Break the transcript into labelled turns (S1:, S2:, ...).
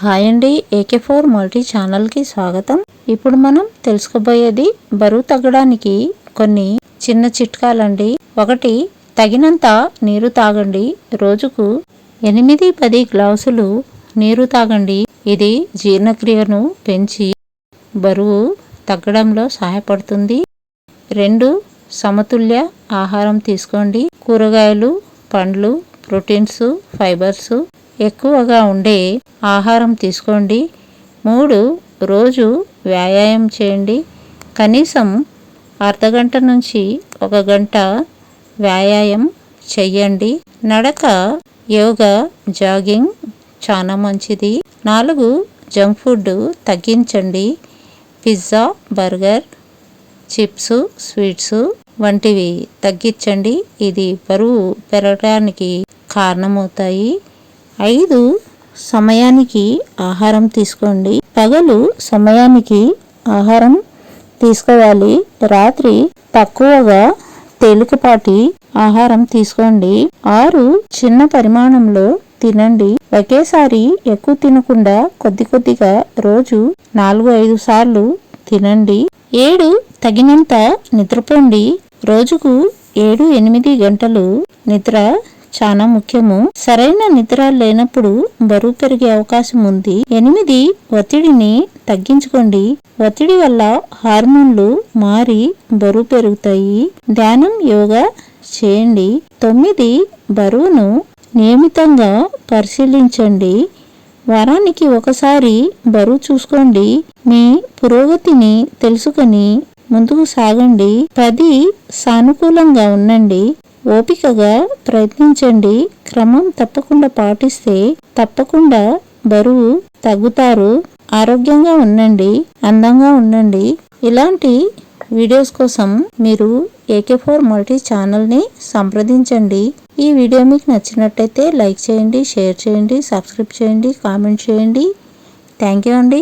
S1: Hi అండి, AK4 multi ఛానల్కి స్వాగతం. ఇప్పుడు మనం తెలుసుకోబోయేది బరువు తగ్గడానికి కొన్ని చిన్న చిట్కాలండి. 1. తగినంత నీరు తాగండి. రోజుకు 8-10 గ్లాసులు నీరు తాగండి. ఇది జీర్ణక్రియను పెంచి బరువు తగ్గడంలో సహాయపడుతుంది. 2. సమతుల్య ఆహారం తీసుకోండి. కూరగాయలు, పండ్లు, ప్రోటీన్స్, ఫైబర్స్ ఎక్కువగా ఉండే ఆహారం తీసుకోండి. 3. రోజు వ్యాయామం చేయండి. కనీసం అర్ధగంట నుంచి 1 గంట వ్యాయామం చెయ్యండి. నడక, యోగా, జాగింగ్ చాలా మంచిది. 4. జంక్ ఫుడ్ తగ్గించండి. పిజ్జా, బర్గర్, చిప్స్, స్వీట్స్ వంటివి తగ్గించండి. ఇది బరువు పెరగడానికి కారణమవుతాయి. 5. సమయానికి ఆహారం తీసుకోండి. పగలు సమయానికి ఆహారం తీసుకోవాలి. రాత్రి తక్కువగా తేలికపాటి ఆహారం తీసుకోండి. 6. చిన్న పరిమాణంలో తినండి. ఒకేసారి ఎక్కువ తినకుండా కొద్దిగా రోజు 4-5 సార్లు తినండి. 7. తగినంత నిద్రపోండి. రోజుకు 7-8 గంటలు నిద్ర చాలా ముఖ్యము. సరైన నిద్ర లేనప్పుడు బరువు పెరిగే అవకాశం ఉంది. 8. ఒత్తిడిని తగ్గించుకోండి. ఒత్తిడి వల్ల హార్మోన్లు మారి బరువు పెరుగుతాయి. ధ్యానం, యోగా చేయండి. 9. బరువును నియమితంగా పరిశీలించండి. వారానికి ఒకసారి బరువు చూసుకోండి. మీ పురోగతిని తెలుసుకొని ముందుకు సాగండి. 10. సానుకూలంగా ఉండండి. ఓపికగా ప్రయత్నించండి. క్రమం తప్పకుండా పాటిస్తే తప్పకుండా బరువు తగ్గుతారు. ఆరోగ్యంగా ఉండండి, అందంగా ఉండండి. ఇలాంటి వీడియోస్ కోసం మీరు AK4 మల్టీ ఛానల్ని సంప్రదించండి. ఈ వీడియో మీకు నచ్చినట్టయితే లైక్ చేయండి, షేర్ చేయండి, సబ్స్క్రైబ్ చేయండి, కామెంట్ చేయండి. థ్యాంక్ యూ అండి.